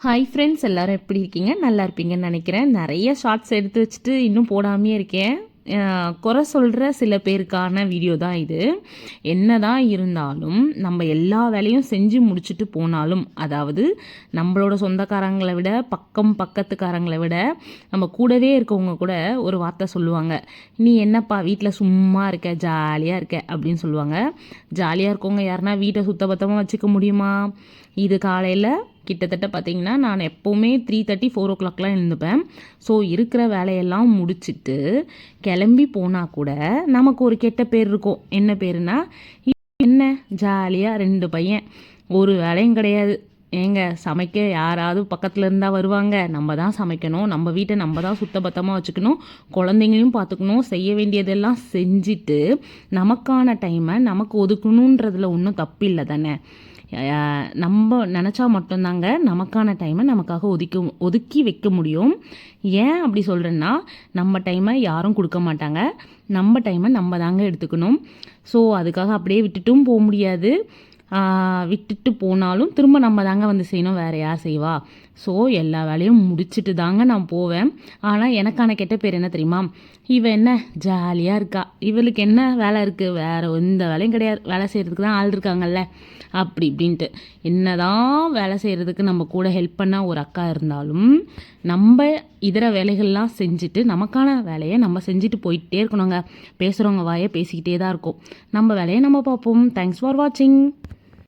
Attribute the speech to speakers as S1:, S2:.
S1: Hi friends, எல்லோரும் எப்படி இருக்கீங்க? நல்லா இருப்பீங்கன்னு நினைக்கிறேன். நிறைய ஷார்ட்ஸ் எடுத்து வச்சுட்டு இன்னும் போடாமே இருக்கேன். குறை சொல்கிற சில பேருக்கான வீடியோ தான் இது. என்ன தான் இருந்தாலும் நம்ம எல்லா வேலையும் செஞ்சு முடிச்சுட்டு போனாலும், அதாவது நம்மளோட சொந்தக்காரங்களை விட பக்கத்துக்காரங்களை விட நம்ம கூடவே இருக்கவங்க கூட ஒரு வார்த்தை சொல்லுவாங்க. நீ என்னப்பா வீட்டில் சும்மா இருக்க, ஜாலியாக இருக்க அப்படின்னு சொல்லுவாங்க. ஜாலியாக இருக்கவங்க யாருன்னா வீட்டை சுத்தபத்தமாக வச்சுக்க முடியுமா? இது காலையில் கிட்டத்தட்ட பார்த்திங்கன்னா நான் எப்போவுமே 3:30 4 o'clockலாம் எழுந்துப்பேன். ஸோ இருக்கிற வேலையெல்லாம் முடிச்சுட்டு கிளம்பி போனால் கூட நமக்கு ஒரு கெட்ட பேர் இருக்கும். என்ன பேருனா, என்ன ஜாலியாக 2 பையன், ஒரு வேலையும் கிடையாது. ஏங்க சமைக்க யாராவது பக்கத்தில் இருந்தால் வருவாங்க? நம்ம தான் சமைக்கணும், நம்ம வீட்டை நம்ம தான் சுத்தபத்தமாக வச்சுக்கணும், குழந்தைங்களையும் பார்த்துக்கணும், செய்ய வேண்டியதெல்லாம் செஞ்சுட்டு நமக்கான டைமை நமக்கு ஒதுக்கணுன்றதுல ஒன்றும் தப்பு இல்லை தானே. நம்ம நினச்சா மட்டும்தாங்க நமக்கான டைமை நமக்காக ஒதுக்கி வைக்க முடியும். ஏன் அப்படி சொல்கிறேன்னா, நம்ம டைமை யாரும் கொடுக்க மாட்டாங்க, நம்ம டைமை நம்ம தாங்க எடுத்துக்கணும். ஸோ அதுக்காக அப்படியே விட்டுட்டும் போக முடியாது. விட்டுட்டு போனாலும் திரும்ப நம்ம தாங்க வந்து செய்யணும், வேறு யார் செய்வா? ஸோ எல்லா வேலையும் முடிச்சுட்டு தாங்க நான் போவேன். ஆனால் எனக்கான கெட்ட பேர் என்ன தெரியுமா? இவ என்ன ஜாலியாக இருக்கா, இவளுக்கு என்ன வேலை இருக்குது, வேறு எந்த வேலையும் கிடையாது, வேலை செய்கிறதுக்கு தான் ஆள் இருக்காங்கல்ல அப்படி இப்படின்ட்டு. என்ன தான் வேலை செய்கிறதுக்கு நம்ம கூட ஹெல்ப் பண்ண ஒரு அக்கா இருந்தாலும் நம்ம இதர வேலைகள்லாம் செஞ்சுட்டு நமக்கான வேலையை நம்ம செஞ்சுட்டு போயிட்டே இருக்கணுங்க. பேசுகிறவங்க வாயை பேசிக்கிட்டே தான் இருக்கும். நம்ம வேலையை நம்ம பார்ப்போம். தேங்க்ஸ் ஃபார் வாட்சிங்.